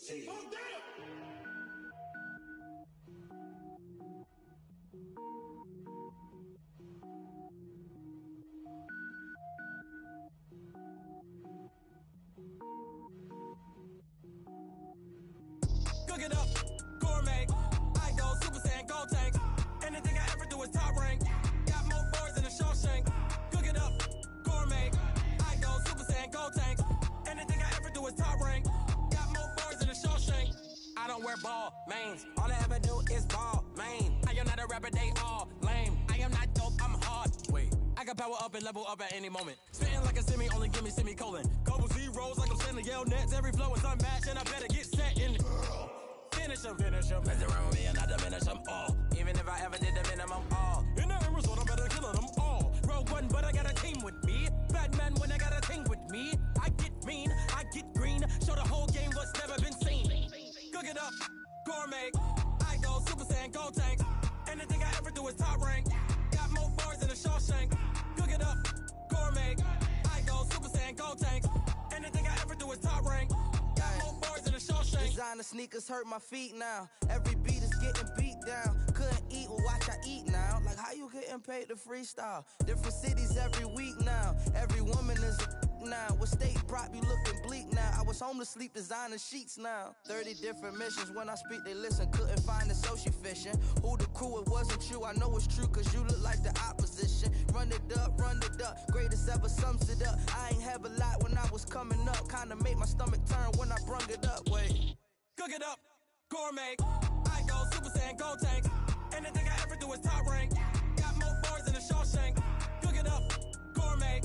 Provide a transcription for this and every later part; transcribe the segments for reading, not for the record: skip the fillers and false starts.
Cook it up, gourmet. I go Super Saiyan, gold tank. Anything I ever do is top rank. Got more boards than a Shawshank. Cook it up, gourmet. I go Super Saiyan, gold tank. Anything I ever do is top rank. Got more boards than a Shawshank. I don't wear ball mains. All I ever do is ball main. I am not a rapper, they all lame. I am not dope, I'm hard. Wait, I can power up and level up at any moment. Spitting like a semi, only give me semicolon. Couple zeros like I'm sending yell nets. Every flow is unmatched and I better get set in. Finish them. Mess around with me and I diminish them all. Even if I ever did the minimum all. In the end result, I better kill them all. Rogue One, but I got a team with me. Batman when I got a thing with me. I get mean, I get green. Show the whole game what's never been seen. Cook it up, gourmet. I go Super Saiyan, gold tank. Anything I ever do is top rank. Got more bars than a Shawshank. Cook it up, gourmet. I go Super Saiyan, gold tank. Anything I ever do is top rank. Got more bars than a Shawshank. Designer sneakers hurt my feet now. Every beat is getting beat down. Couldn't eat, well watch I eat now. Like how you getting paid to freestyle? Different cities every week now. Every woman is a now. What state prop you looking bleak now? I was home to sleep designer sheets now. 30 different missions. When I speak they listen. Couldn't find the social fishing. Who the crew, it wasn't true. I know it's true cause you look like the opposition. Run it up. Greatest ever sums it up. I ain't have a lot when I was coming up. Kinda made my stomach turn when I brung it up. Wait. Cook it up, gourmet. I go Super Saiyan, gold tank. Anything I ever do is top rank. Got more bars than a Shawshank. Cook it up, gourmet.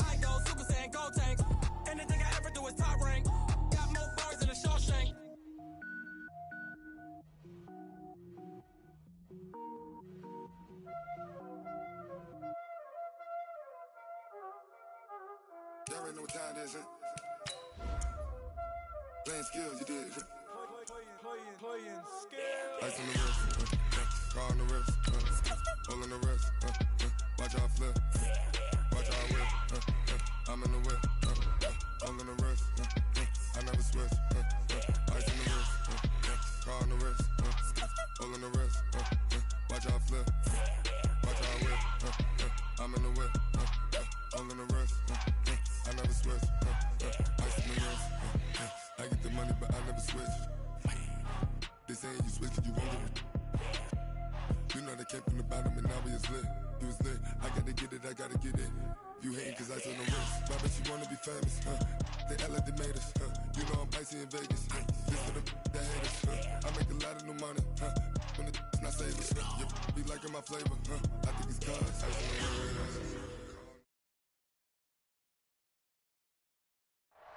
I go Super Saiyan, gold tank. Anything I ever do is top rank. Got more bars than a Shawshank. Y'all already know what time it is, huh? Playing skills, you did. Playing skills. Ice on the wrist, car on the wrist, hole in the wrist, watch how I flip, watch how I whip, I'm in the whip, hole in the wrist, I never switch, ice on the wrist, car on the wrist, hole in the wrist, watch how I flip, watch how I whip, I'm in the whip, hole in the wrist, I never switch, ice on the wrist, I get the money but I never switch. They saying you switch and you won't get it. You know they came from the bottom and now we is lit. You was lit, I gotta get it, I gotta get it. You hating cause I on the wrist. Why bet you wanna be famous, They act like they made us, You know I'm icy in Vegas, This for the that hate us, I make a lot of new money, When the not savers, You be liking my flavor, I think it's cause ice on the wrist.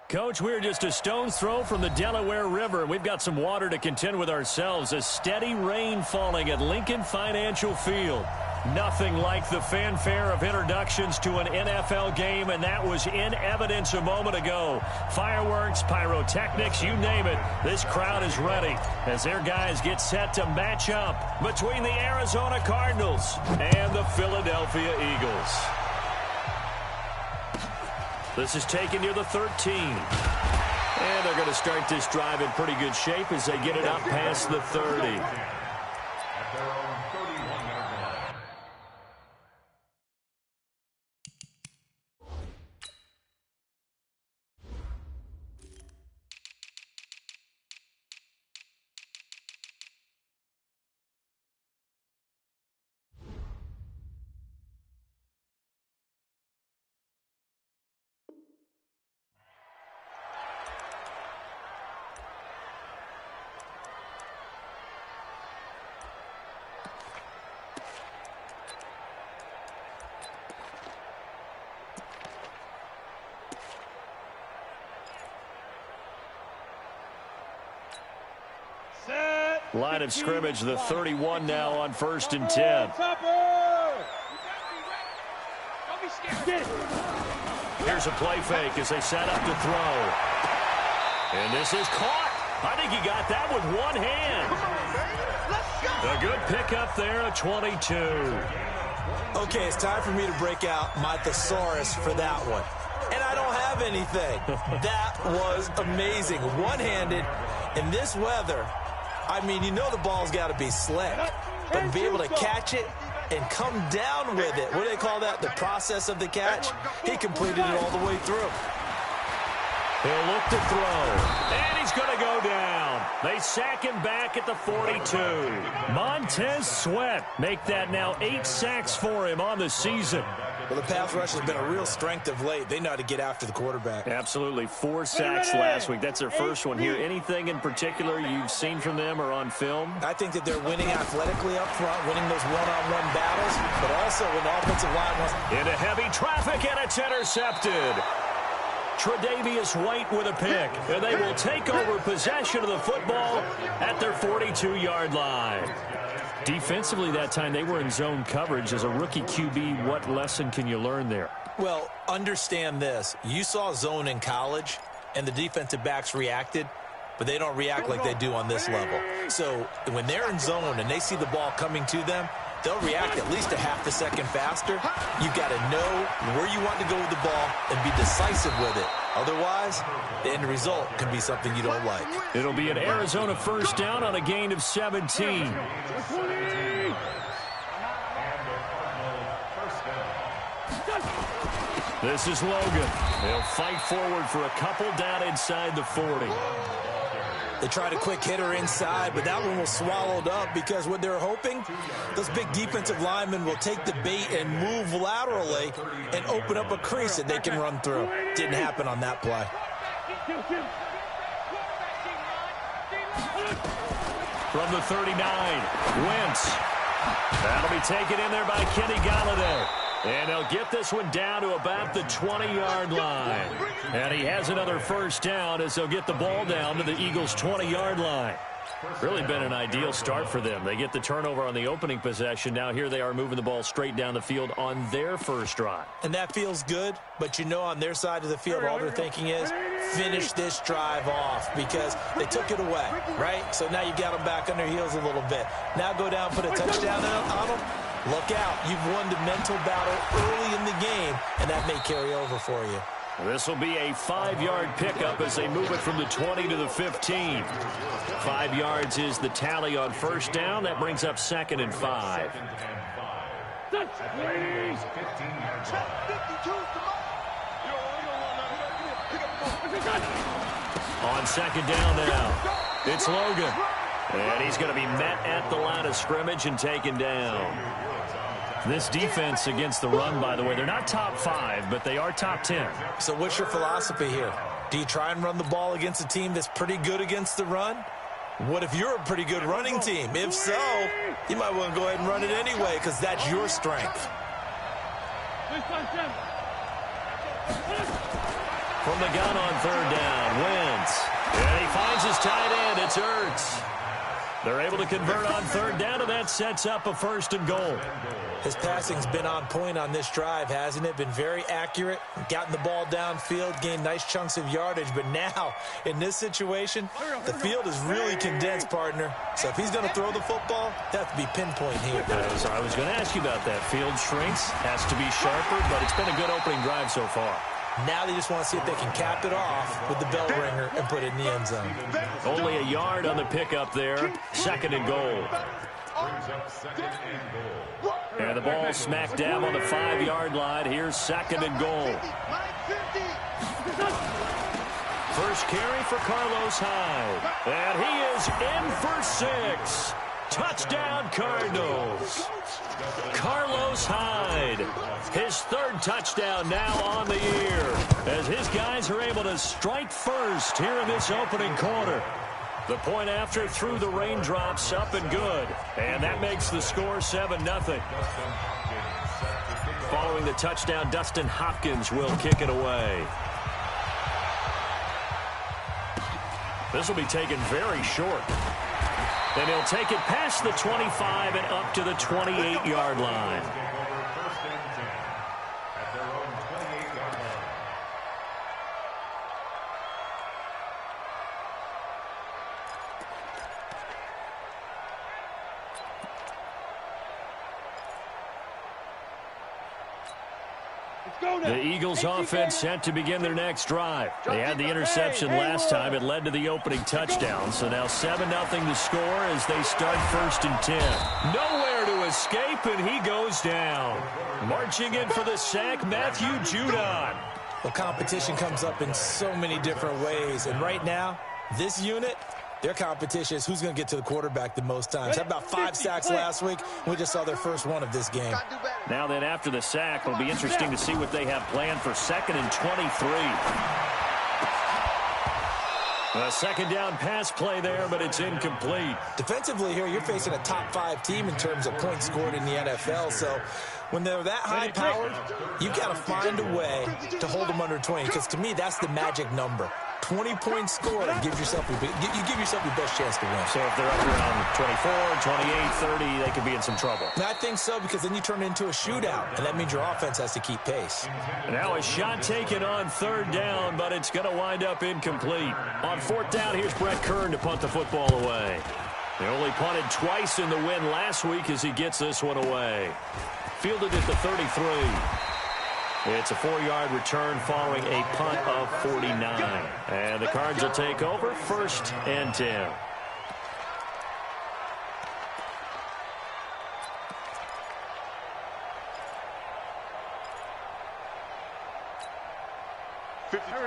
Coach, we're just a stone's throw from the Delaware River. We've got some water to contend with ourselves. A steady rain falling at Lincoln Financial Field. Nothing like the fanfare of introductions to an NFL game, and that was in evidence a moment ago. Fireworks, pyrotechnics, you name it. This crowd is ready as their guys get set to match up between the Arizona Cardinals and the Philadelphia Eagles. This is taken near the 13. And they're going to start this drive in pretty good shape as they get it up past the 30. Line of scrimmage, the 31 now on 1st and 10. Here's a play fake as they set up to throw. And this is caught. I think he got that with one hand. A good pickup there at 22. Okay, it's time for me to break out my thesaurus for that one. And I don't have anything. That was amazing. One-handed In this weather, I mean, you know the ball's got to be slick, but be able to catch it and come down with it. What do they call that? The process of the catch? He completed it all the way through. He'll look to throw, and he's going to go down. They sack him back at the 42. Montez Sweat make that now 8 sacks for him on the season. Well, the pass rush has been a real strength of late. They know how to get after the quarterback. Absolutely. 4 sacks last week. That's their first one here. Anything in particular you've seen from them or on film? I think that they're winning athletically up front, winning those one-on-one battles, but also when the offensive line wants... Into heavy traffic, and it's intercepted. Tre'Davious White with a pick, and they will take over possession of the football at their 42-yard line. Defensively that time, they were in zone coverage. As a rookie QB, what lesson can you learn there? Well, understand this. You saw zone in college, and the defensive backs reacted, but they don't react like they do on this level. So when they're in zone and they see the ball coming to them, they'll react at least a half a second faster. You've got to know where you want to go with the ball and be decisive with it. Otherwise, the end result can be something you don't like. It'll be an Arizona first down on a gain of 17. This is Logan. They'll fight forward for a couple down inside the 40. They tried a quick hitter inside, but that one was swallowed up because what they're hoping, those big defensive linemen will take the bait and move laterally and open up a crease that they can run through. Didn't happen on that play. From the 39, Wentz. That'll be taken in there by Kenny Galladay. And they'll get this one down to about the 20-yard line. And he has another first down as they'll get the ball down to the Eagles' 20-yard line. Really been an ideal start for them. They get the turnover on the opening possession. Now here they are moving the ball straight down the field on their first drive. And that feels good, but you know on their side of the field all they're thinking is finish this drive off because they took it away, right? So now you got them back on their heels a little bit. Now go down, put a touchdown on them. Look out. You've won the mental battle early in the game, and that may carry over for you. This will be a 5-yard pickup as they move it from the 20 to the 15. 5 yards is the tally on first down. That brings up 2nd and 5. On 2nd down now, it's Logan. And he's going to be met at the line of scrimmage and taken down. This defense against the run, by the way, they're not top 5, but they are top 10. So what's your philosophy here? Do you try and run the ball against a team that's pretty good against the run? What if you're a pretty good running team? If so, you might want to go ahead and run it anyway because that's your strength. From the gun on 3rd down, Wentz. And he finds his tight end. It's Ertz. They're able to convert on 3rd down, and that sets up a 1st and goal. His passing's been on point on this drive, hasn't it? Been very accurate, gotten the ball downfield, gained nice chunks of yardage. But now, in this situation, the field is really condensed, partner. So if he's going to throw the football, that has to be pinpoint here. I was going to ask you about that. Field shrinks, has to be sharper, but it's been a good opening drive so far. Now they just want to see if they can cap it off with the bell ringer and put it in the end zone. Only a yard on the pickup there. 2nd and goal. And the ball smack dab on the 5-yard line. Here's 2nd and goal. First carry for Carlos Hyde. And he is in for 6. Touchdown, Cardinals. Carlos Hyde, his 3rd touchdown now on the year, as his guys are able to strike first here in this opening quarter. The point after through the raindrops, up and good, and that makes the score 7-0. Following the touchdown, Dustin Hopkins will kick it away. This will be taken very short. And he'll take it past the 25 and up to the 28-yard line. The Eagles offense set to begin their next drive. They had the interception last time. It led to the opening touchdown. So now 7-0 the score as they start 1st and 10. Nowhere to escape, and he goes down. Marching in for the sack, Matthew Judon. Well, competition comes up in so many different ways. And right now, this unit, their competition is who's going to get to the quarterback the most times. Had about 5 sacks last week. We just saw their first one of this game. Now then, after the sack, it'll be interesting to see what they have planned for 2nd and 23. A second down pass play there, but it's incomplete. Defensively here, you're facing a top 5 team in terms of points scored in the NFL. So when they're that high-powered, you got to find a way to hold them under 20. Because to me, that's the magic number. 20 points scored and give yourself your best chance to win. So if they're up around 24, 28, 30, they could be in some trouble. I think so, because then you turn it into a shootout, and that means your offense has to keep pace. Now a shot taken on 3rd down, but it's going to wind up incomplete. On 4th down, here's Brett Kern to punt the football away. They only punted twice in the win last week as he gets this one away. Fielded at the 33. It's a 4-yard return following a punt of 49. And the Cards will take over 1st and 10.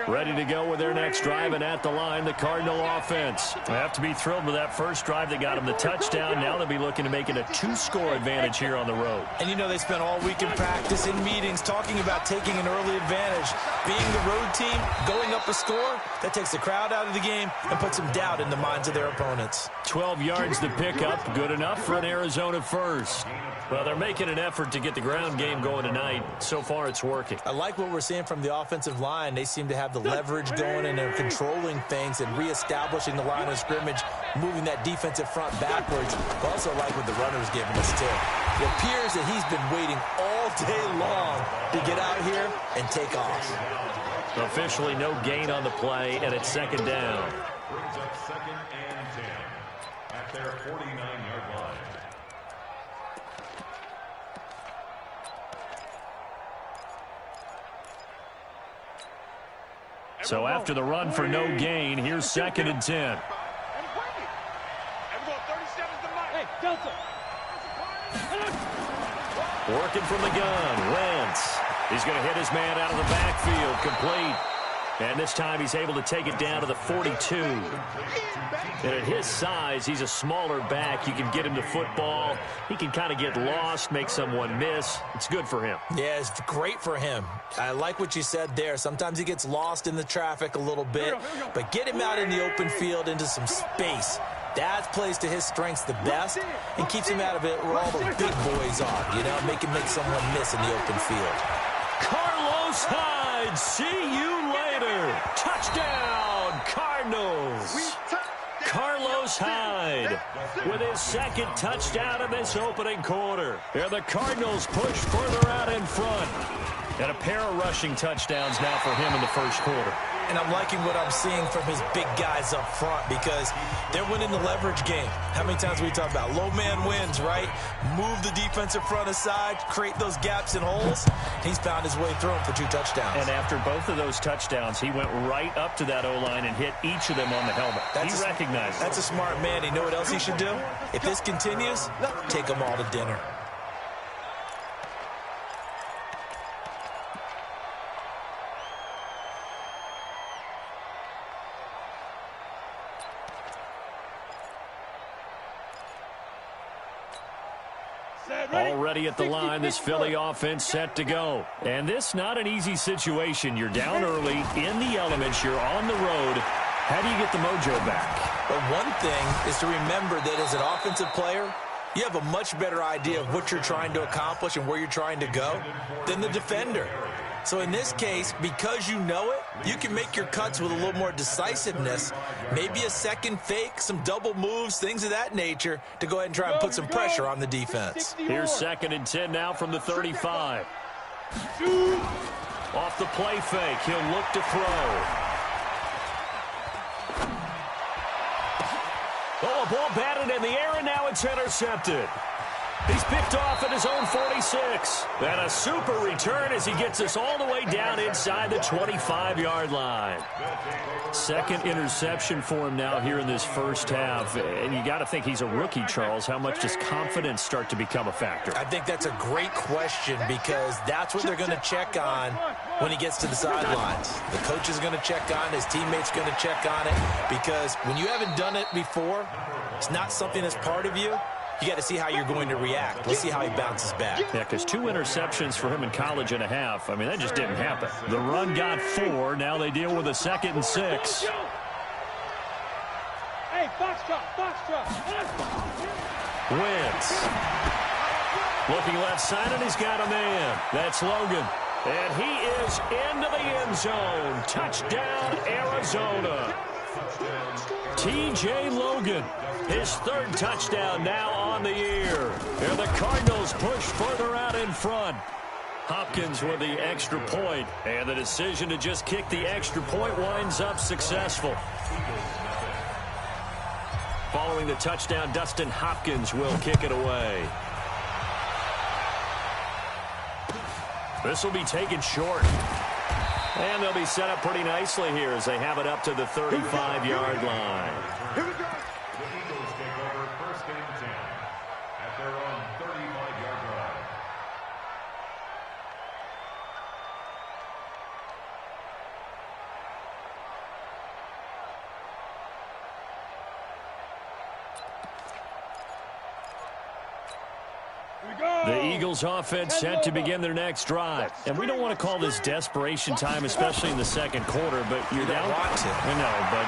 Ready to go with their next drive, and at the line, the Cardinal offense. They have to be thrilled with that first drive that got them the touchdown. Now they'll be looking to make it a 2-score advantage here on the road. And you know they spent all week in practice, in meetings, talking about taking an early advantage. Being the road team, going up a score, that takes the crowd out of the game and puts some doubt in the minds of their opponents. 12 yards to pick up, good enough for an Arizona first. Well, they're making an effort to get the ground game going tonight. So far, it's working. I like what we're seeing from the offensive line. They seem to have the leverage going, and they're controlling things and reestablishing the line of scrimmage, moving that defensive front backwards. I also like what the runner's giving us, too. It appears that he's been waiting all day long to get out here and take off. Officially no gain on the play, and it's 2nd down. Brings up 2nd and 10 at their 49-yard line. So after the run for no gain, here's 2nd and 10. Working from the gun, Wentz. He's going to hit his man out of the backfield, complete. And this time he's able to take it down to the 42. And at his size, he's a smaller back. You can get him to football. He can kind of get lost, make someone miss. It's good for him. Yeah, it's great for him. I like what you said there. Sometimes he gets lost in the traffic a little bit. But get him out in the open field into some space. That plays to his strengths the best and keeps him out of it where all the big boys are. You know, make someone miss in the open field. Carlos Hyde, see you later. Touchdown, Cardinals. Carlos Hyde with his 2nd touchdown in this opening quarter. And the Cardinals push further out in front. And a pair of rushing touchdowns now for him in the 1st quarter. And I'm liking what I'm seeing from his big guys up front because they're winning the leverage game. How many times we talk about low man wins, right? Move the defensive front aside, create those gaps and holes. He's found his way through them for 2 touchdowns. And after both of those touchdowns, he went right up to that O-line and hit each of them on the helmet. He recognized it. That's a smart man. You know what else he should do? If this continues, take them all to dinner. Already at the line, this Philly offense set to go. And this not an easy situation. You're down early, in the elements, you're on the road. How do you get the mojo back? But one thing is to remember that as an offensive player, you have a much better idea of what you're trying to accomplish and where you're trying to go than the defender. So in this case, because you know it, you can make your cuts with a little more decisiveness, maybe a second fake, some double moves, things of that nature, to go ahead and try and put some pressure on the defense. Here's 2nd and 10 now from the 35. Off the play fake, he'll look to throw. Oh, a ball batted in the air, and now it's intercepted. He's picked off at his own 46. And a super return as he gets us all the way down inside the 25-yard line. Second interception for him now here in this first half. And you got to think he's a rookie, Charles. How much does confidence start to become a factor? I think that's a great question because that's what they're going to check on when he gets to the sidelines. The coach is going to check on it. His teammates going to check on it because when you haven't done it before, it's not something that's part of you. You got to see how you're going to react. Let's see how he bounces back. Yeah, because 2 interceptions for him in college and a half. I mean, that just didn't happen. The run got 4. Now they deal with a 2nd and 6. Hey, box drop. Wentz. Looking left side, and he's got a man. That's Logan. And he is into the end zone. Touchdown, Arizona. T.J. Logan. His 3rd touchdown now on the year. And the Cardinals push further out in front. Hopkins with the extra point. And the decision to just kick the extra point winds up successful. Following the touchdown, Dustin Hopkins will kick it away. This will be taken short. And they'll be set up pretty nicely here as they have it up to the 35-yard line. The Eagles take over 1st and 10 at their own 35-yard line. The Eagles offense set to begin their next drive. And we don't want to call this desperation time, especially in the 2nd quarter, but you're down. I know, but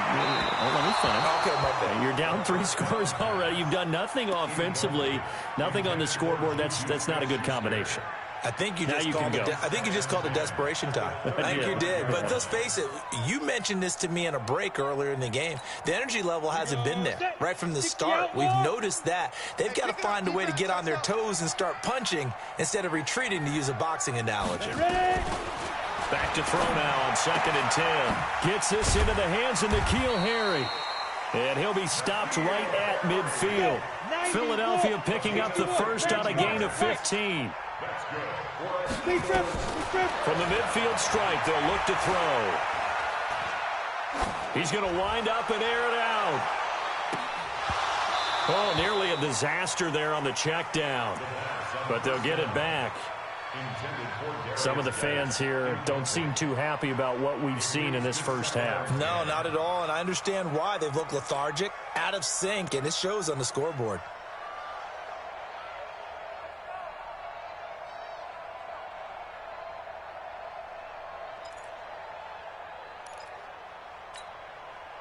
let me finish. Okay, my bad. You're down 3 scores already. You've done nothing offensively, nothing on the scoreboard. That's not a good combination. I think you just called it desperation time. I think you did. But let's face it, you mentioned this to me in a break earlier in the game. The energy level hasn't been there right from the start. We've noticed that. They've got to find a way to get on their toes and start punching instead of retreating, to use a boxing analogy. Back to throw now on 2nd and 10. Gets this into the hands of N'Keal Harry. And he'll be stopped right at midfield. Philadelphia picking up the first on a gain of 15. From the midfield stripe, they'll look to throw. He's going to wind up and air it out. Oh, nearly a disaster there on the check down. But they'll get it back. Some of the fans here don't seem too happy about what we've seen in this first half. No, not at all, and I understand why. They've looked lethargic, out of sync, and it shows on the scoreboard.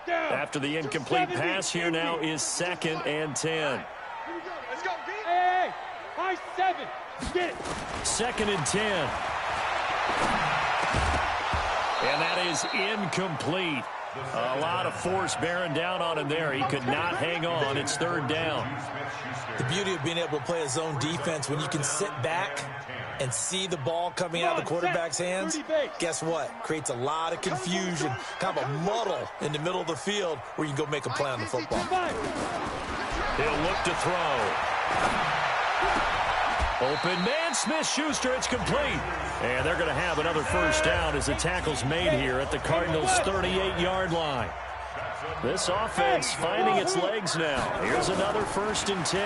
After the incomplete pass, here now is 2nd and 10. Let's go. Hey, high 7. Get it. 2nd and 10. And that is incomplete. A lot of force bearing down on him there. He could not hang on. It's 3rd down. The beauty of being able to play a zone defense when you can sit back and see the ball coming out of the quarterback's hands, guess what? Creates a lot of confusion, kind of a muddle in the middle of the field where you can go make a play on the football. He'll look to throw. Open man, Smith-Schuster, it's complete. And they're going to have another first down as the tackle's made here at the Cardinals' 38-yard line. This offense finding its legs now. Here's another 1st and 10.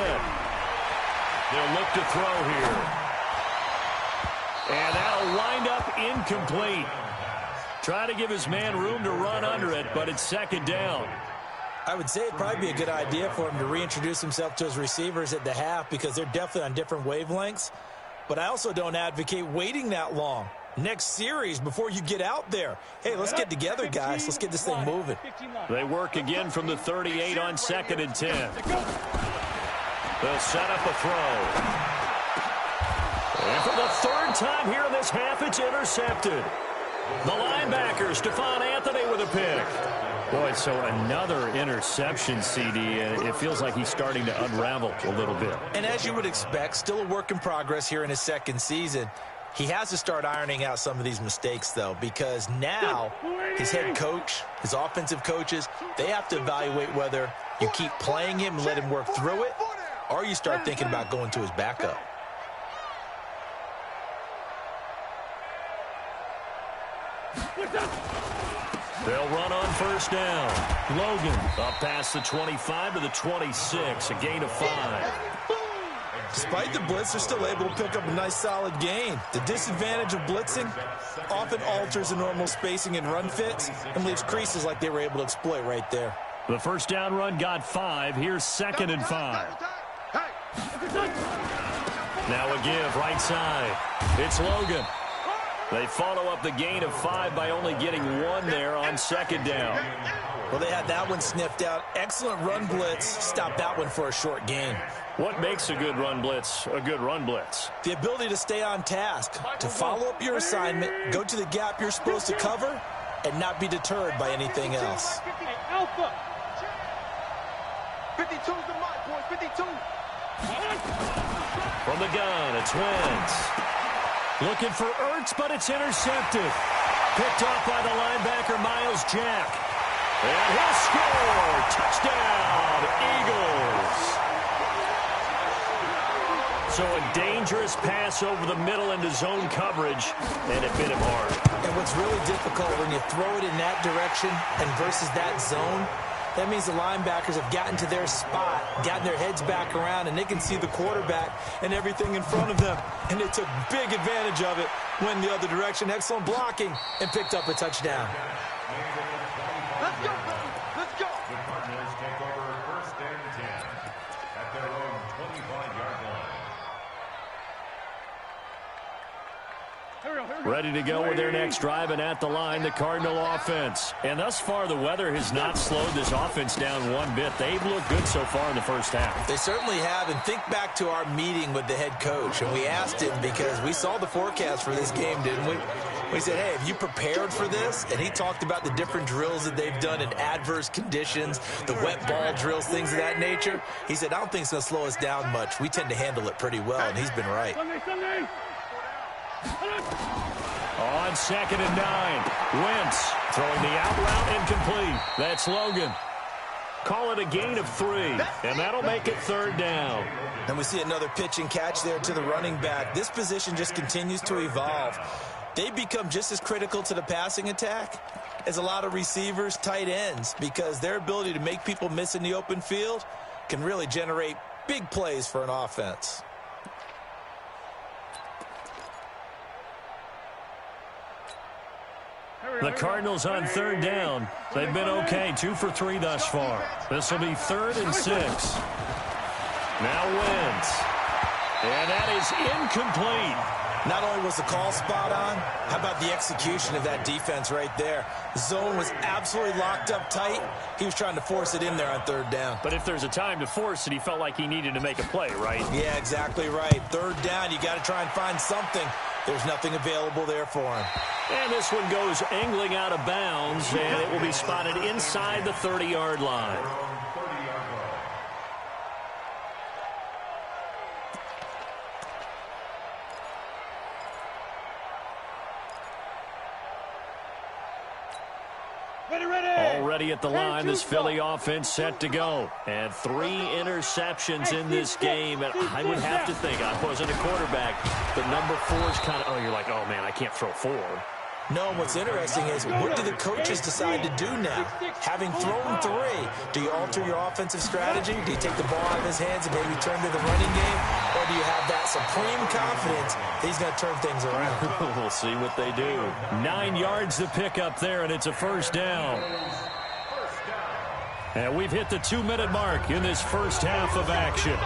They'll look to throw here. And that'll wind up incomplete. Try to give his man room to run under it, but it's 2nd down. I would say it'd probably be a good idea for him to reintroduce himself to his receivers at the half because they're definitely on different wavelengths. But I also don't advocate waiting that long. Next series before you get out there. Hey, let's get together, guys. Let's get this thing moving. They work again from the 38 on 2nd and 10. They'll set up a throw. And for the 3rd time here in this half, it's intercepted. The linebacker, Stephon Anthony, with a pick. Boy, so another interception, CD. It feels like he's starting to unravel a little bit. And as you would expect, still a work in progress here in his 2nd season. He has to start ironing out some of these mistakes, though, because now his head coach, his offensive coaches, they have to evaluate whether you keep playing him and let him work through it, or you start thinking about going to his backup. They'll run on first down. Logan up past the 25 to the 26, a gain of 5. Despite the blitz, they're still able to pick up a nice solid gain. The disadvantage of blitzing often alters the normal spacing and run fits and leaves creases like they were able to exploit right there. The first down run got 5. Here's 2nd and 5. Now a give right side. It's Logan. They follow up the gain of 5 by only getting 1 there on 2nd down. Well, they had that one sniffed out. Excellent run blitz. Stopped that one for a short gain. What makes a good run blitz a good run blitz? The ability to stay on task, to follow up your assignment, go to the gap you're supposed to cover, and not be deterred by anything else. Alpha. 52's the mark, boys. 52. From the gun, it's Wentz. Looking for Ertz, but it's intercepted. Picked off by the linebacker, Miles Jack. And he'll score. Touchdown, Eagles. So a dangerous pass over the middle into zone coverage, and it bit him hard. And what's really difficult when you throw it in that direction and versus that zone, that means the linebackers have gotten to their spot, gotten their heads back around, and they can see the quarterback and everything in front of them. And they took big advantage of it, went the other direction, excellent blocking, and picked up a touchdown. Let's go, let's go. The Cardinals take over 1st and 10 at their own 25-yard line. Ready to go with their next drive, and at the line, the Cardinal offense. And thus far, the weather has not slowed this offense down one bit. They've looked good so far in the first half. They certainly have, and think back to our meeting with the head coach, and we asked him because we saw the forecast for this game, didn't we? We said, hey, have you prepared for this? And he talked about the different drills that they've done in adverse conditions, the wet ball drills, things of that nature. He said, I don't think it's going to slow us down much. We tend to handle it pretty well, and he's been right. On 2nd and 9, Wentz throwing the out route incomplete. That's Logan. Call it a gain of 3, and that'll make it 3rd down. And we see another pitch and catch there to the running back. This position just continues to evolve. They become just as critical to the passing attack as a lot of receivers, tight ends, because their ability to make people miss in the open field can really generate big plays for an offense. The Cardinals on 3rd down. They've been okay, 2 for 3 thus far. This will be 3rd and 6. Now Wentz. And that is incomplete. Not only was the call spot on, how about the execution of that defense right there? The zone was absolutely locked up tight. He was trying to force it in there on 3rd down. But if there's a time to force it, he felt like he needed to make a play, right? Yeah, exactly right. 3rd down, you got to try and find something. There's nothing available there for him. And this one goes angling out of bounds, and it will be spotted inside the 30-yard line. Already at the line, this Philly offense set to go. And 3 interceptions in this game. And I would have to think, I wasn't a quarterback, but number 4 is kind of, you're like, oh, man, I can't throw 4. No, what's interesting is what do the coaches decide to do now? Having thrown 3, do you alter your offensive strategy? Do you take the ball out of his hands and maybe turn to the running game? Or do you have that supreme confidence that he's going to turn things around? We'll see what they do. 9 yards to pick up there, and it's a 1st down. And we've hit the 2-minute mark in this first half of action.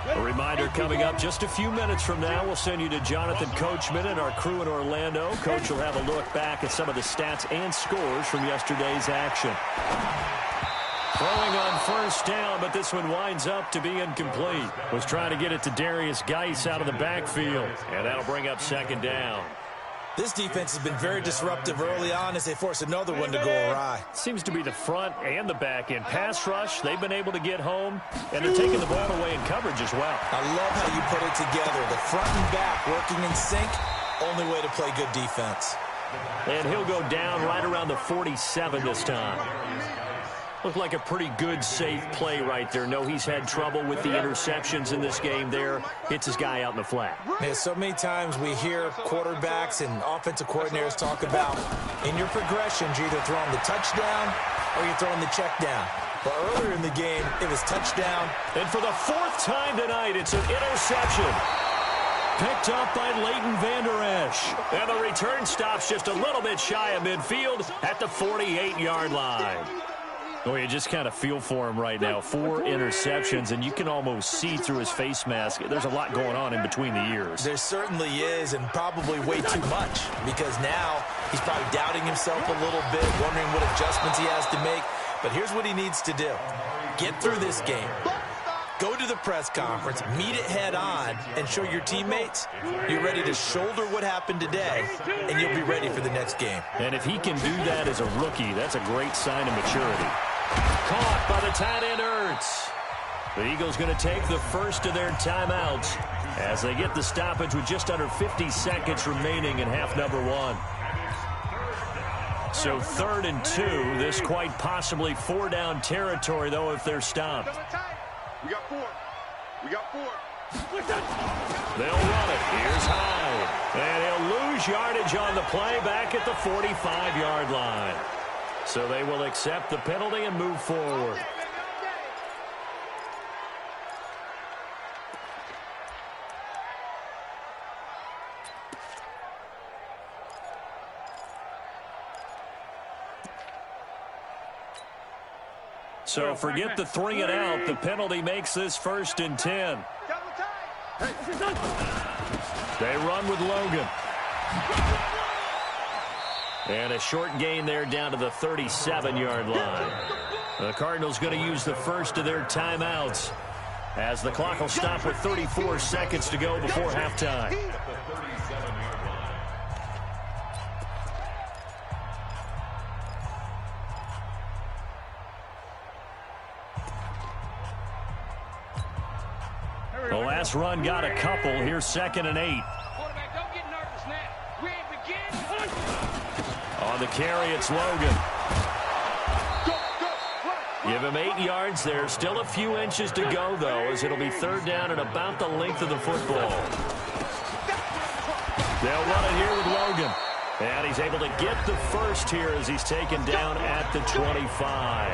A reminder coming up just a few minutes from now, we'll send you to Jonathan Coachman and our crew in Orlando. Coach will have a look back at some of the stats and scores from yesterday's action. Throwing on 1st down, but this one winds up to be incomplete. Was trying to get it to Darius Geis out of the backfield, and that'll bring up 2nd down. This defense has been very disruptive early on as they force another one to go awry. Seems to be the front and the back end. Pass rush, they've been able to get home, and they're taking the ball away in coverage as well. I love how you put it together. The front and back working in sync, only way to play good defense. And he'll go down right around the 47 this time. Looked like a pretty good, safe play right there. No, he's had trouble with the interceptions in this game there. Hits his guy out in the flat. Man, so many times we hear quarterbacks and offensive coordinators talk about in your progressions, you're either throwing the touchdown or you're throwing the check down. But earlier in the game, it was touchdown. And for the 4th time tonight, it's an interception. Picked up by Leighton Vander Esch. And the return stops just a little bit shy of midfield at the 48-yard line. Oh, you just kind of feel for him right now. 4 interceptions, and you can almost see through his face mask. There's a lot going on in between the ears. There certainly is, and probably way too much, because now he's probably doubting himself a little bit, wondering what adjustments he has to make. But here's what he needs to do. Get through this game. Go to the press conference, meet it head on, and show your teammates you're ready to shoulder what happened today, and you'll be ready for the next game. And if he can do that as a rookie, that's a great sign of maturity. Caught by the tight end Ertz. The Eagles going to take the first of their timeouts as they get the stoppage with just under 50 seconds remaining in half number 1. So 3rd and 2. This quite possibly 4-down territory, though, if they're stopped. We got 4. We got 4. They'll run it. Here's Hyde. And he'll lose yardage on the play back at the 45-yard line. So they will accept the penalty and move forward. So forget the 3 and out. The penalty makes this 1st and 10. They run with Logan. And a short gain there down to the 37-yard line. The Cardinals going to use the first of their timeouts as the clock will stop with 34 seconds to go before halftime. The last run got a couple. Here's 2nd and 8. Quarterback, don't get nervous now. We ain't begin. On the carry, it's Logan. Give him 8 yards there. Still a few inches to go, though, as it'll be 3rd down and about the length of the football. They'll run it here with Logan. And he's able to get the first here as he's taken down at the 25.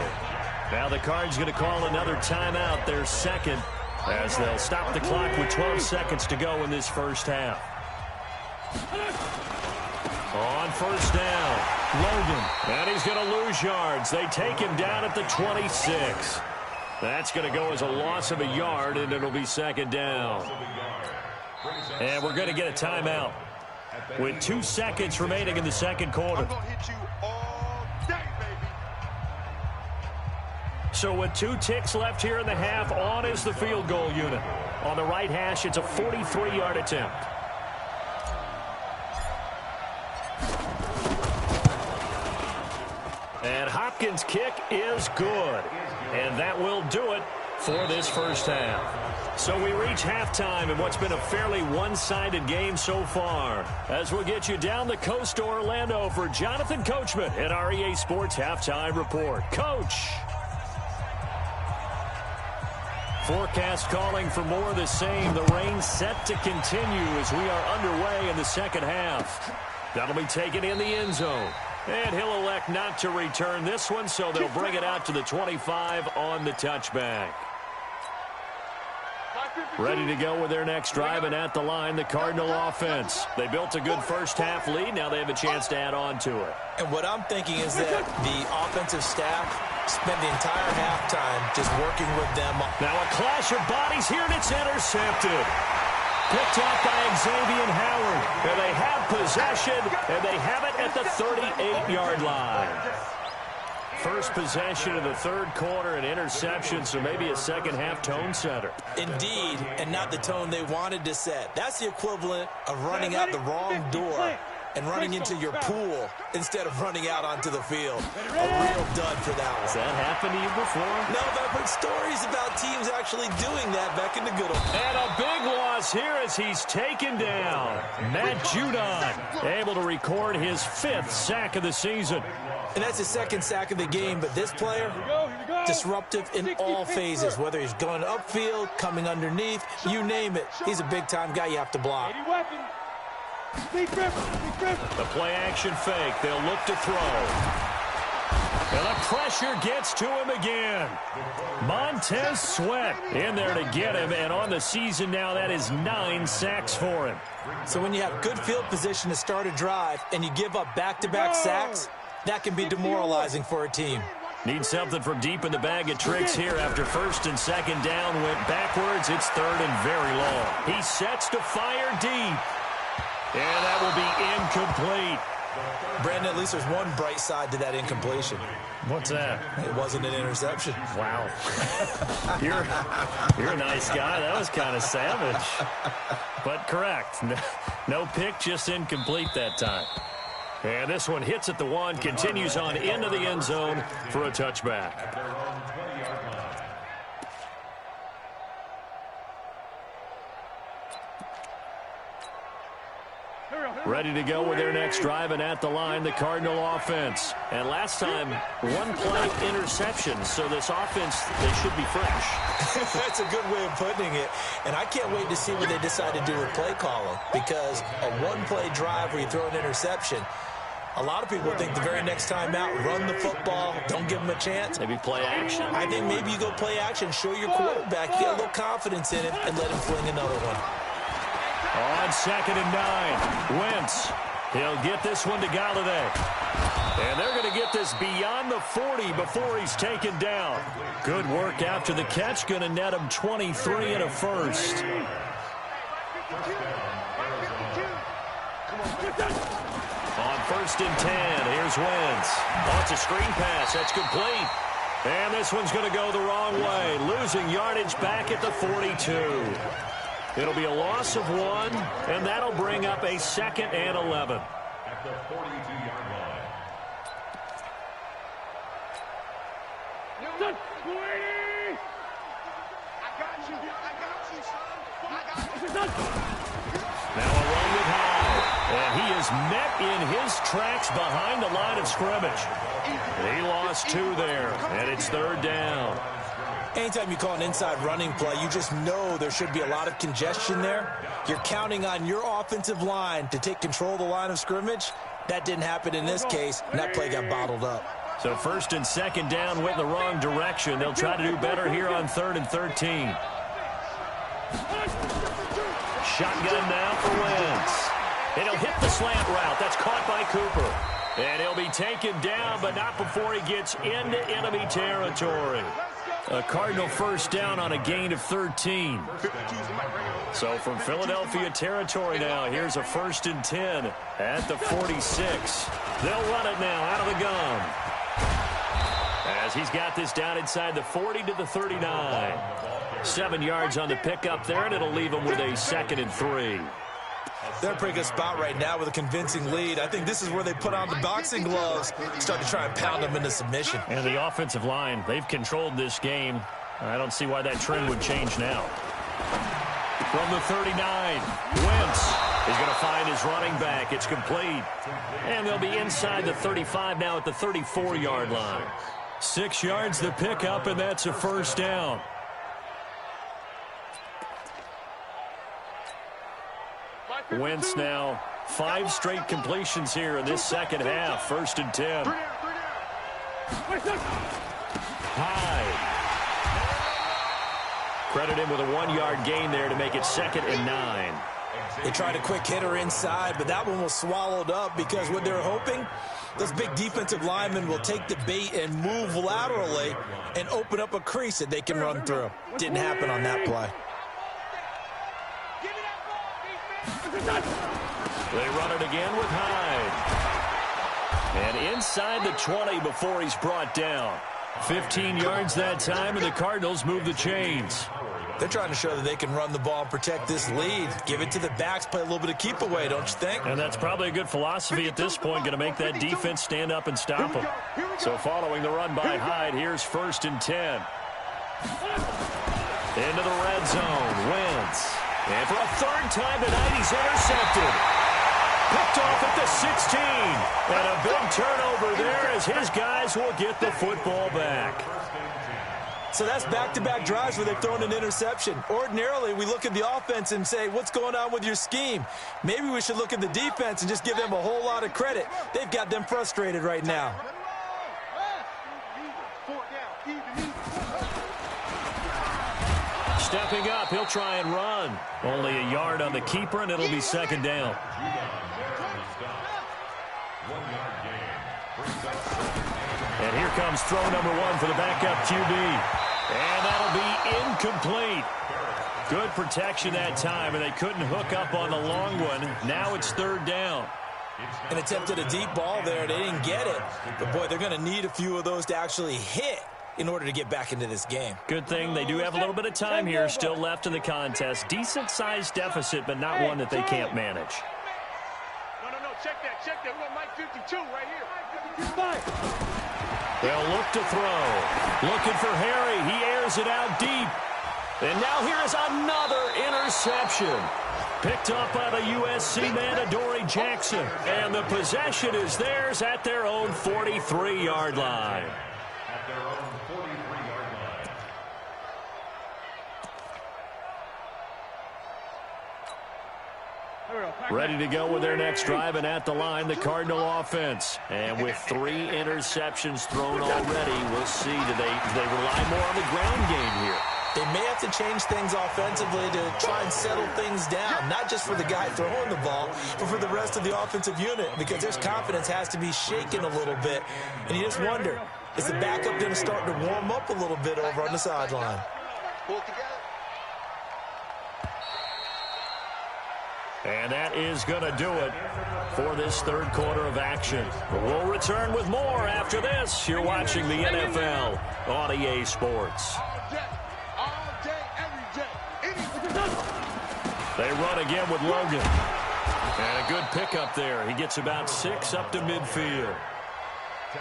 Now the Cards going to call another timeout, their 2nd, as they'll stop the clock with 12 seconds to go in this first half. On 1st down, Logan, and he's going to lose yards. They take him down at the 26. That's going to go as a loss of a yard, and it'll be 2nd down. And we're going to get a timeout with 2 seconds remaining in the 2nd quarter. I'm going to hit you all day, baby. So with 2 ticks left here in the half, on is the field goal unit. On the right hash, it's a 43-yard attempt. And Hopkins' kick is good. And that will do it for this first half. So we reach halftime in what's been a fairly one-sided game so far. As we'll get you down the coast to Orlando for Jonathan Coachman at our EA Sports Halftime Report. Coach! Forecast calling for more of the same. The rain set to continue as we are underway in the second half. That'll be taken in the end zone. And he'll elect not to return this one, so they'll bring it out to the 25 on the touchback. Ready to go with their next drive, and at the line, the Cardinal offense. They built a good first-half lead. Now they have a chance to add on to it. And what I'm thinking is that the offensive staff spent the entire halftime just working with them. Now a clash of bodies here, and it's intercepted. Picked up by Xavier Howard. And they have possession, and they have it at the 38-yard line. First possession of the third quarter, an interception, so maybe a second-half tone setter. Indeed, and not the tone they wanted to set. That's the equivalent of running out the wrong door and running into your pool instead of running out onto the field. A real dud for that one. Has that happened to you before? No, but I've heard stories about teams actually doing that back in the good old. And a big loss here as he's taken down. Matt Judon able to record his 5th sack of the season. And that's his 2nd sack of the game, but this player, disruptive in all phases, whether he's going upfield, coming underneath, you name it. He's a big-time guy you have to block. The play-action fake. They'll look to throw. And the pressure gets to him again. Montez Sweat in there to get him, and on the season now, that is 9 sacks for him. So when you have good field position to start a drive and you give up back-to-back sacks, that can be demoralizing for a team. Need something from deep in the bag of tricks here after 1st and 2nd down went backwards. It's 3rd and very long. He sets to fire deep. And that will be incomplete. Brandon, at least there's one bright side to that incompletion. What's that? It wasn't an interception. Wow. You're a nice guy. That was kind of savage. But correct. No pick, just incomplete that time. And this one hits at the 1, continues on into the end zone for a touchback. Ready to go with their next drive, and at the line, the Cardinal offense. And last time, 1-play interception, so this offense, they should be fresh. That's a good way of putting it. And I can't wait to see what they decide to do with play calling, because a 1-play drive where you throw an interception, a lot of people think the very next time out, run the football, don't give them a chance. Maybe play action. I think maybe you go play action, show your quarterback, you get a little confidence in him, and let him fling another one. On 2nd and 9, Wentz. He'll get this one to Galladay. And they're going to get this beyond the 40 before he's taken down. Good work after the catch. Going to net him 23 and a first. On 1st and 10, here's Wentz. Oh, it's a screen pass. That's complete. And this one's going to go the wrong way. Losing yardage back at the 42. It'll be a loss of 1, and that'll bring up a 2nd and 11. At the 42-yard line. Now a run with Hyde, and he is met in his tracks behind the line of scrimmage. He lost 2 there, and it's 3rd down. Anytime you call an inside running play, you just know there should be a lot of congestion there. You're counting on your offensive line to take control of the line of scrimmage. That didn't happen in this case, and that play got bottled up. So 1st and 2nd down went in the wrong direction. They'll try to do better here on 3rd and 13. Shotgun now for Wentz. And he'll hit the slant route. That's caught by Cooper. And he'll be taken down, but not before he gets into enemy territory. A Cardinal 1st down on a gain of 13. So from Philadelphia territory now, here's a 1st and 10 at the 46. They'll run it now out of the gun. As he's got this down inside the 40 to the 39. 7 yards on the pickup there, and it'll leave him with a 2nd and 3. They're in a pretty good spot right now with a convincing lead. I think this is where they put on the boxing gloves, start to try and pound them into submission. And the offensive line, they've controlled this game. I don't see why that trend would change now. From the 39, Wentz is going to find his running back. It's complete. And they'll be inside the 35 now at the 34-yard line. 6 yards the pickup, and that's a 1st down. Wentz now 5 straight completions here in this 2nd half. 1st and 10. Hyde. Credit him with a 1-yard gain there to make it 2nd and 9. They tried a quick hitter inside, but that one was swallowed up because what they're hoping, those big defensive linemen will take the bait and move laterally and open up a crease that they can run through. Didn't happen on that play. They run it again with Hyde. And inside the 20 before he's brought down. 15 yards that time, and the Cardinals move the chains. They're trying to show that they can run the ball and protect this lead. Give it to the backs, play a little bit of keep away, don't you think? And that's probably a good philosophy at this point, going to make that defense stand up and stop them. So following the run by Hyde, here's 1st and 10. Into the red zone, Wentz. And for a 3rd time tonight, he's intercepted. Picked off at the 16. And a big turnover there as his guys will get the football back. So that's back-to-back drives where they've thrown an interception. Ordinarily, we look at the offense and say, what's going on with your scheme? Maybe we should look at the defense and just give them a whole lot of credit. They've got them frustrated right now. Stepping up, he'll try and run. Only a yard on the keeper, and it'll be 2nd down. And here comes throw number 1 for the backup QB. And that'll be incomplete. Good protection that time, and they couldn't hook up on the long one. Now it's 3rd down. An attempt at a deep ball there. They didn't get it. But, boy, they're going to need a few of those to actually hit in order to get back into this game. Good thing they do have a little bit of time here still left in the contest. Decent-sized deficit, but not one that they can't manage. No, check that. We got Mike 52 right here. They'll look to throw. Looking for Harry. He airs it out deep. And now here is another interception. Picked up by the USC man, Adoree Jackson. And the possession is theirs at their own 43-yard line. At their own 43-yard line. Ready to go with their next drive, and at the line, the Cardinal offense. And with 3 interceptions thrown already, we'll see. Do they rely more on the ground game here? They may have to change things offensively to try and settle things down, not just for the guy throwing the ball, but for the rest of the offensive unit, because their confidence has to be shaken a little bit. And you just wonder, is the backup going to start to warm up a little bit over on the sideline? Pull together. And that is going to do it for this 3rd quarter of action. We'll return with more after this. You're watching the NFL on EA Sports. All day, every day. They run again with Logan. And a good pickup there. He gets about 6 up to midfield.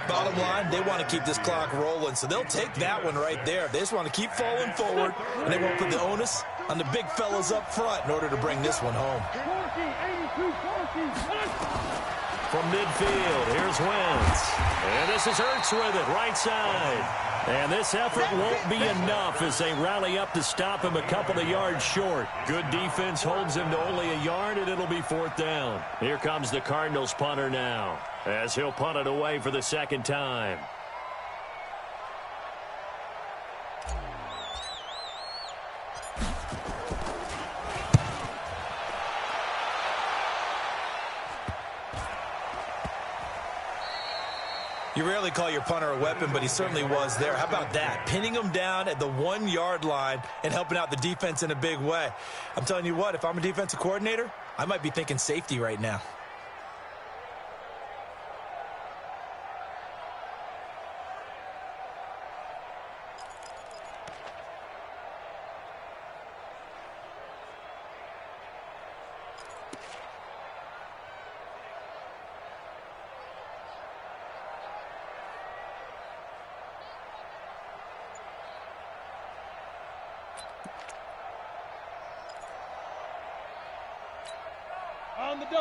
Bottom line, they want to keep this clock rolling, so they'll take that one right there. They just want to keep falling forward, and they won't put the onus on the big fellas up front in order to bring this one home. From midfield, here's Wentz. And this is Hurts with it, right side. And this effort won't be enough as they rally up to stop him a couple of yards short. Good defense holds him to only a yard, and it'll be 4th down. Here comes the Cardinals punter now, as he'll punt it away for the 2nd time. You rarely call your punter a weapon, but he certainly was there. How about that? Pinning him down at the 1-yard line and helping out the defense in a big way. I'm telling you what, if I'm a defensive coordinator, I might be thinking safety right now.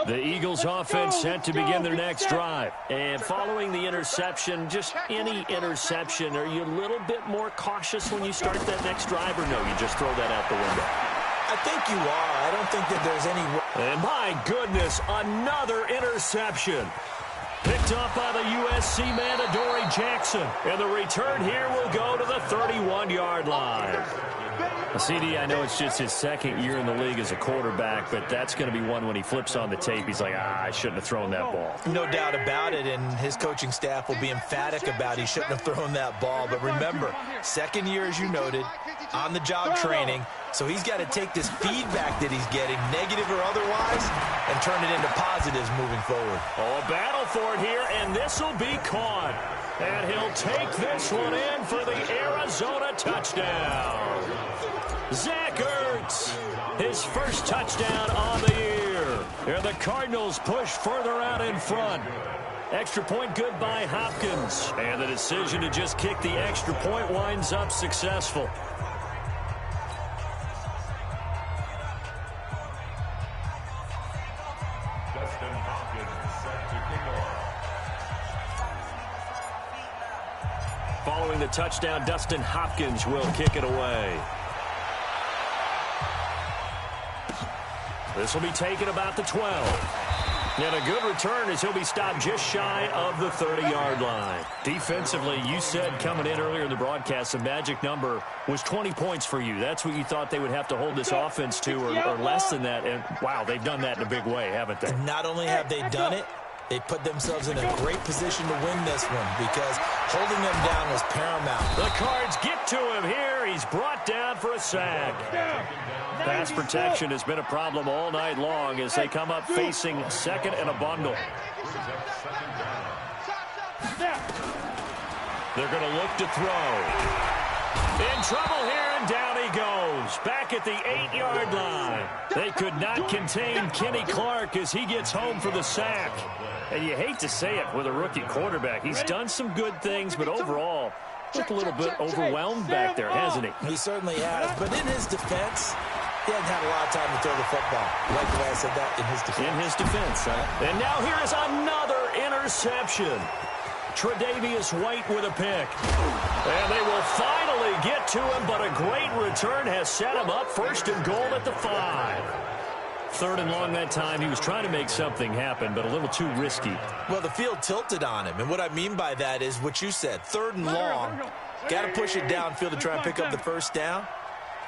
The Eagles offense set to begin their next drive. And following the interception, just any interception, are you a little bit more cautious when you start that next drive, or no, you just throw that out the window? I think you are. I don't think that there's any... And my goodness, another interception. Picked up by the USC man, Adoree Jackson. And the return here will go to the 31-yard line. CD, I know it's just his 2nd year in the league as a quarterback, but that's going to be one when he flips on the tape. He's like, I shouldn't have thrown that ball. No doubt about it, and his coaching staff will be emphatic about he shouldn't have thrown that ball. But remember, 2nd year, as you noted, on-the-job training, so he's got to take this feedback that he's getting, negative or otherwise, and turn it into positives moving forward. Oh, a battle for it here, and this will be caught. And he'll take this one in for the Arizona touchdown. Zach Ertz, his first touchdown on the year. And the Cardinals push further out in front. Extra point good by Hopkins. And the decision to just kick the extra point winds up successful. Following the touchdown, Dustin Hopkins will kick it away. This will be taken about the 12. And a good return as he'll be stopped just shy of the 30-yard line. Defensively, you said coming in earlier in the broadcast, the magic number was 20 points for you. That's what you thought they would have to hold this offense to, or less than that. And, wow, they've done that in a big way, haven't they? Not only have they done it, they put themselves in a great position to win this one because holding them down was paramount. The Cards get to him here. He's brought down for a sack. Pass protection has been a problem all night long as they come up facing second and a bundle. They're going to look to throw. In trouble here, and down he goes. Back at the 8-yard line. They could not contain Kenny Clark as he gets home for the sack. And you hate to say it with a rookie quarterback. He's done some good things, but overall, looked a little bit overwhelmed back there, hasn't he? He certainly has. But in his defense, he hasn't had a lot of time to throw the football. Like the way I said that, in his defense. In his defense, huh? And now here is another interception. Tre'Davious White with a pick. And they will finally get to him, but a great return has set him up first and goal at the 5. Third and long that time. He was trying to make something happen, but a little too risky. Well, the field tilted on him, and what I mean by that is what you said. Third and long, got to push it downfield to try and pick up the first down.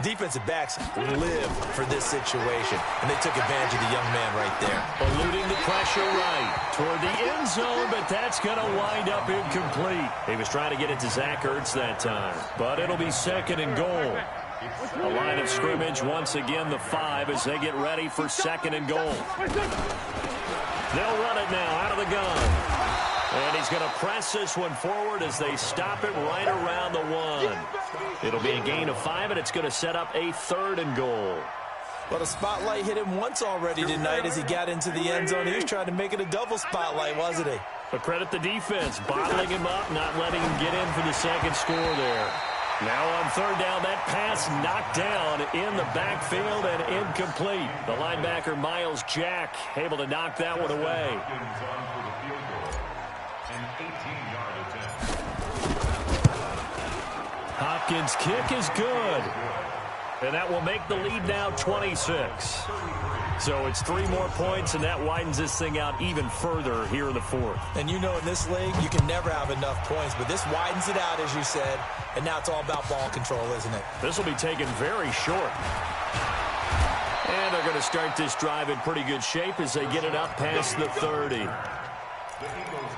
Defensive backs live for this situation, and they took advantage of the young man right there. Eluding the pressure right toward the end zone, but that's going to wind up incomplete. He was trying to get it to Zach Ertz that time, but it'll be second and goal. A line of scrimmage once again, the 5, as they get ready for second and goal. They'll run it now out of the gun. And he's going to press this one forward as they stop it right around the 1. It'll be a gain of 5, and it's going to set up a third and goal. Well, the spotlight hit him once already tonight as he got into the end zone. He was trying to make it a double spotlight, wasn't he? But credit the defense, bottling him up, not letting him get in for the second score there. Now on third down, that pass knocked down in the backfield and incomplete. The linebacker, Miles Jack, able to knock that one away. Hopkins' kick is good. And that will make the lead now 26. So it's 3 more points, and that widens this thing out even further here in the 4th. And you know in this league, you can never have enough points, but this widens it out, as you said, and now it's all about ball control, isn't it? This will be taken very short. And they're going to start this drive in pretty good shape as they get it up past the 30. The Eagles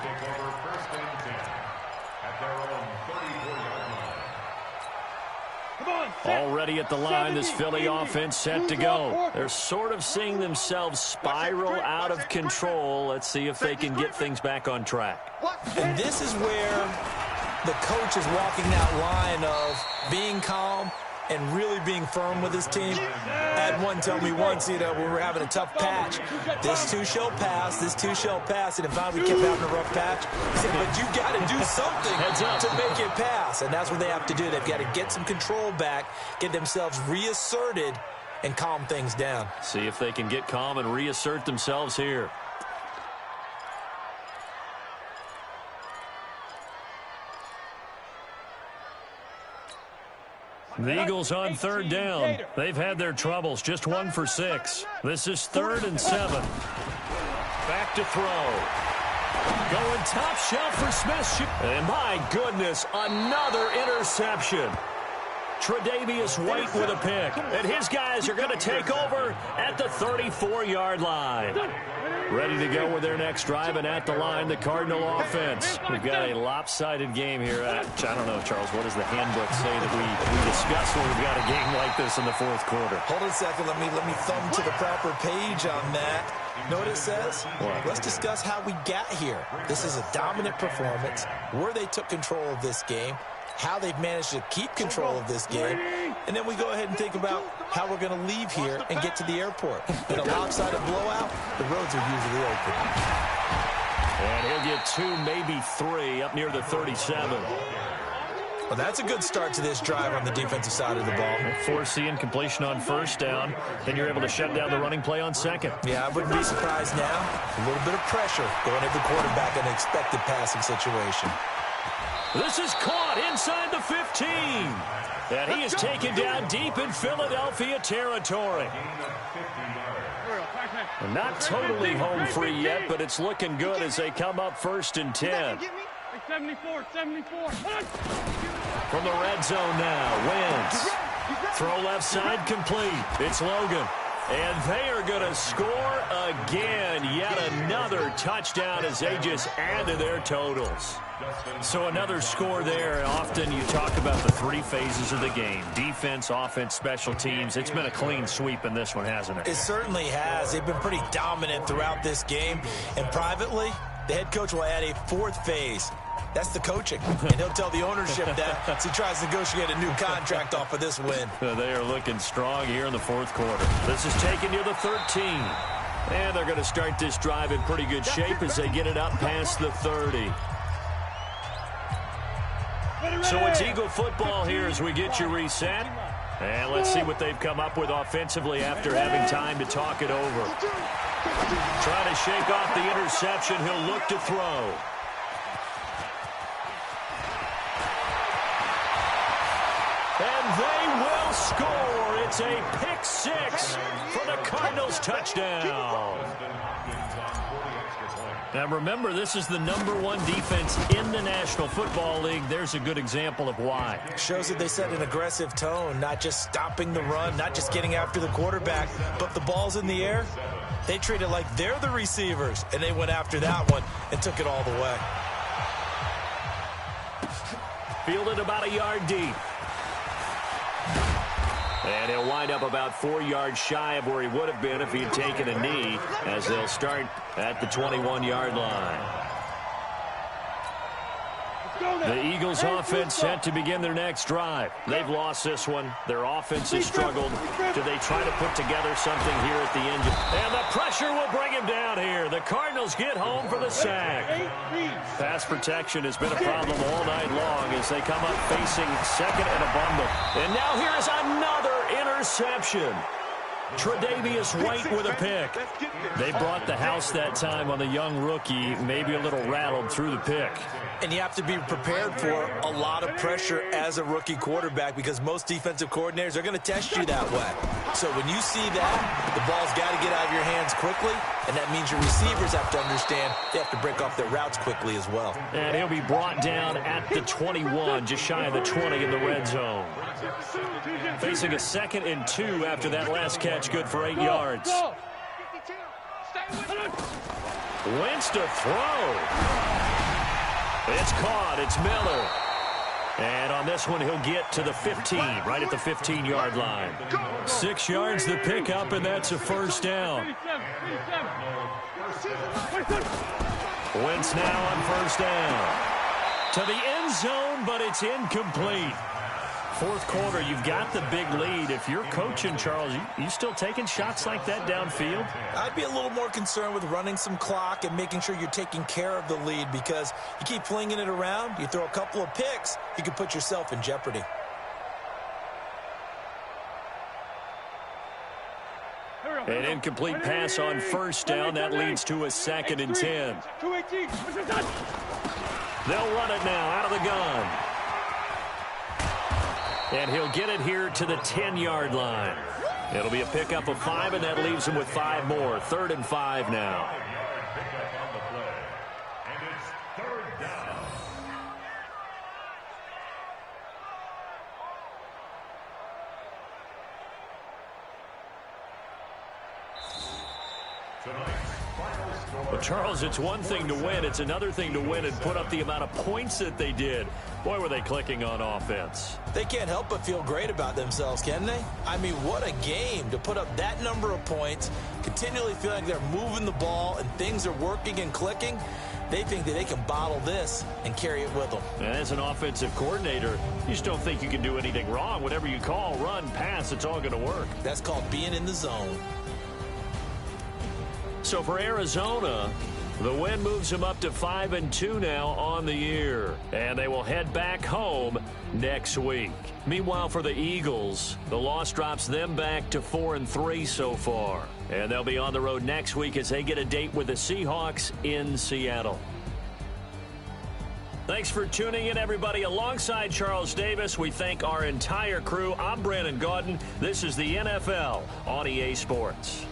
take over first and 10 at their own 34-yard line. Already at the line, this Philly offense set to go. They're sort of seeing themselves spiral out of control. Let's see if they can get things back on track. And this is where the coach is walking that line of being calm and really being firm with his team. I had one tell me once, you know, we were having a tough patch. This too shall pass, this too shall pass. And if we kept having a rough patch, he said, but you got to do something to make it pass. And that's what they have to do. They've got to get some control back, get themselves reasserted, and calm things down. See if they can get calm and reassert themselves here. The Eagles on third down. They've had their troubles, just 1 for 6. This is 3rd and 7. Back to throw. Going top shelf for Smith. And my goodness, another interception. Tre'Davious White with a pick. And his guys are going to take over at the 34-yard line. Ready to go with their next drive, and at the line, the Cardinal offense. We've got a lopsided game here. I don't know, Charles, what does the handbook say that we discuss when we've got a game like this in the 4th quarter? Hold on a second. Let me thumb to the proper page on that. Know what it says? What? Let's discuss how we got here. This is a dominant performance, where they took control of this game, how they've managed to keep control of this game, and then we go ahead and think about how we're going to leave here and get to the airport. In a lopsided blowout, the roads are usually open. And he'll get 2, maybe 3 up near the 37. Well, that's a good start to this drive on the defensive side of the ball. Force the incompletion on first down, then you're able to shut down the running play on second. Yeah, I wouldn't be surprised now. A little bit of pressure going at the quarterback in an expected passing situation. This is caught inside the 15. And he is taken down deep in Philadelphia territory. Not totally home free yet, but it's looking good as they come up 1st and 10. 74. From the red zone now, Wentz. Throw left side complete. It's Logan. And they are going to score again. Yet another touchdown as they just add to their totals. So another score there. Often you talk about the 3 phases of the game. Defense, offense, special teams. It's been a clean sweep in this one, hasn't it? It certainly has. They've been pretty dominant throughout this game. And privately, the head coach will add a 4th phase. That's the coaching. And he'll tell the ownership that as he tries to negotiate a new contract off of this win. They are looking strong here in the 4th quarter. This is taken near the 13. And they're going to start this drive in pretty good shape as they get it up past the 30. So it's Eagle football here as we get you reset. And let's see what they've come up with offensively after having time to talk it over. Trying to shake off the interception. He'll look to throw. And they will score. It's a pick 6 for the Cardinals touchdown. Now remember, this is the #1 defense in the National Football League. There's a good example of why. Shows that they set an aggressive tone, not just stopping the run, not just getting after the quarterback, but the ball's in the air. They treat it like they're the receivers, and they went after that one and took it all the way. Fielded about a yard deep. And he'll wind up about 4 yards shy of where he would have been if he had taken a knee, as they'll start at the 21-yard line. The Eagles offense set to begin their next drive. They've lost this one. Their offense has struggled. Do they try to put together something here at the end? And the pressure will bring him down here. The Cardinals get home for the sack. Pass protection has been a problem all night long as they come up facing second and a bundle. And now here is another interception. Tre'Davious White with a pick. They brought the house that time on the young rookie, maybe a little rattled through the pick. And you have to be prepared for a lot of pressure as a rookie quarterback because most defensive coordinators are going to test you that way. So when you see that, the ball's got to get out of your hands quickly, and that means your receivers have to understand they have to break off their routes quickly as well. And he'll be brought down at the 21, just shy of the 20 in the red zone. Facing a 2nd and 2 after that last catch, good for 8 yards. Wentz to throw. It's caught. It's Miller. And on this one, he'll get to the 15, right at the 15-yard line. 6 yards the pickup, and that's a first down. Wentz now on first down. To the end zone, but it's incomplete. 4th quarter, you've got the big lead. If you're coaching, Charles, you still taking shots like that downfield? I'd be a little more concerned with running some clock and making sure you're taking care of the lead because you keep flinging it around, you throw a couple of picks, you can put yourself in jeopardy. An incomplete pass on first down. That leads to a 2nd and 10. They'll run it now out of the gun. And he'll get it here to the 10-yard line. It'll be a pickup of 5, and that leaves him with 5 more. 3rd and 5 now. Tonight, Well, Charles, it's one thing to win. It's another thing to win and put up the amount of points that they did. Boy, were they clicking on offense. They can't help but feel great about themselves, can they? I mean, what a game to put up that number of points, continually feel like they're moving the ball and things are working and clicking. They think that they can bottle this and carry it with them. And as an offensive coordinator, you just don't think you can do anything wrong. Whatever you call, run, pass, it's all going to work. That's called being in the zone. So for Arizona, the win moves them up to 5-2 now on the year. And they will head back home next week. Meanwhile, for the Eagles, the loss drops them back to 4-3 so far. And they'll be on the road next week as they get a date with the Seahawks in Seattle. Thanks for tuning in, everybody. Alongside Charles Davis, we thank our entire crew. I'm Brandon Gaudin. This is the NFL on EA Sports.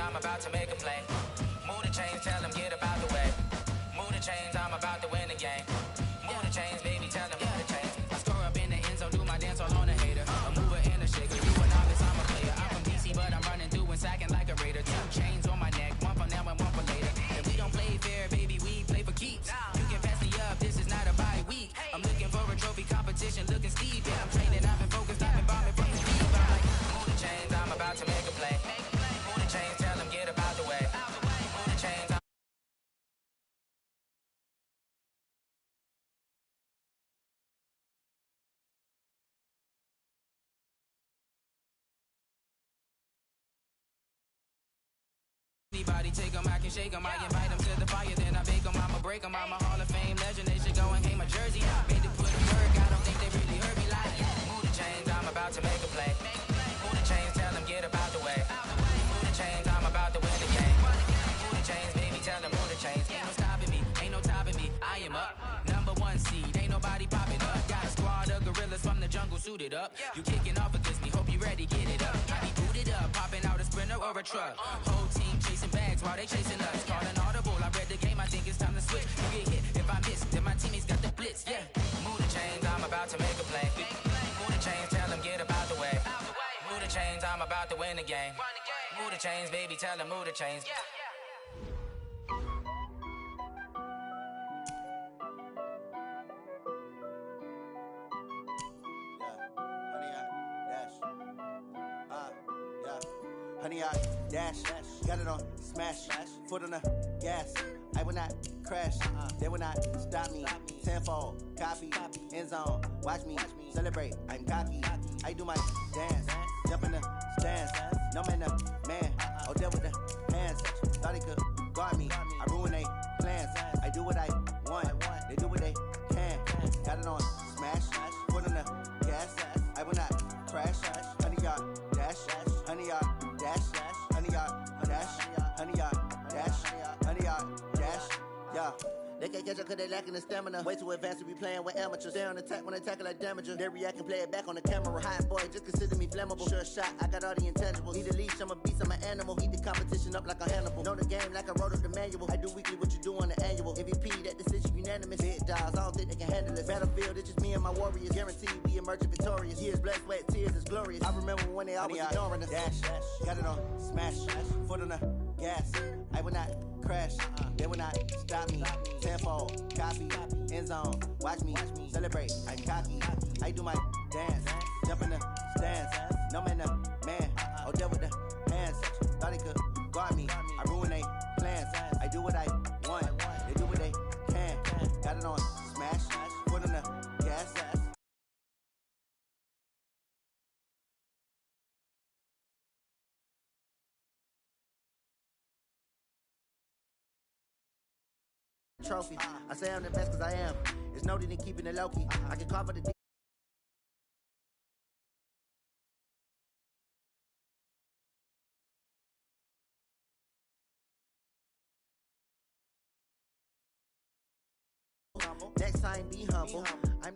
I'm about to make a play. Move the chains, tell them get about the way. Move the chains, I'm about to win the game. Move the chains, baby, tell them move the chains. I score up in the end zone, do my dance all on a hater. A mover and a shaker, you a novice, I'm a player. I'm from DC, but I'm running through and sacking like a raider. 2 chains on my neck, one for now and one for later. If we don't play fair, baby, we play for keeps. You can pass me up, this is not a bye week. I'm looking for a trophy competition, looking Steve. Yeah, I'm training, I've been focused, I've been bombing from the deep. I'm like, move the chains, I'm about to make a play. Move the chains, tell them get about the way. Move the chains, anybody take them, I can shake them. I invite them to the fire, then I bake them. I'ma break them. I'm a Hall of Fame legend. They should go and hang my jersey. Made to put in work. I don't think they really heard me like move the chains, I'm about to make a play. Move the chains, tell them get about the way. Move the chains, I'm about to win the game. Move the chains, baby, tell them move the chains. Ain't no stopping me, ain't no topping me. I am up, number 1 seed. Ain't nobody popping up. Got a squad of gorillas from the jungle suited up. You kicking off against me, hope you ready, get it up. I be booted up, popping out a sprinter or a truck. Whole team chasing bags while they chasing us. Calling audible, I read the game, I think it's time to switch. You get hit, if I miss, then my teammates got the blitz, yeah. Move the chains, I'm about to make a play. Move the chains, tell them get about the way. Move the chains, I'm about to win the game. Move the chains, baby, tell them move the chains. Honey, I dash, got it on smash, foot on the gas. I will not crash, they will not stop me. Tenfold, copy, end zone, watch me celebrate. I'm cocky, I do my dance. jump in the stands. No man, man. Oh, there with the hands. Thought he could guard me. I ruin they plans. I do what I want. They do what they can. Got it on smash. Put on the gas. I will not crash. 100-yard dash. 100-yard dash. 100-yard dash. 100-yard dash. 100-yard dash. Yeah. They can't catch up cause they lacking the stamina. Way too advanced to be playing with amateurs. Stay on attack when they tackle like damager. They react and play it back on the camera. Hot boy, just consider me flammable. Sure shot, I got all the intangibles. Need a leash, I'm a beast, I'm an animal. Heat the competition up like a Hannibal. Know the game like I wrote up the manual. I do weekly what you do on the annual. MVP, that decision unanimous. Big dogs, I don't think they can handle it. Battlefield, it's just me and my warriors. Guaranteed we emerge victorious. Years, blood, sweat, tears is glorious. I remember when they always ignoring us. Dash, got it on smash. Foot on the gas. I will not crash. They will not stop me. Tenfold, copy, end zone. Watch me celebrate. I cocky. I do my dance. Jump in the stands. No man, man. Oh, there with the hands. Thought he could guard me. I ruin they plans. I do what I want. They do what they can. Got it on smash. Foot on the gas. Trophy. I say I'm the best cause I am. It's no need in keeping it low key. I can cover the next time be humble. I'm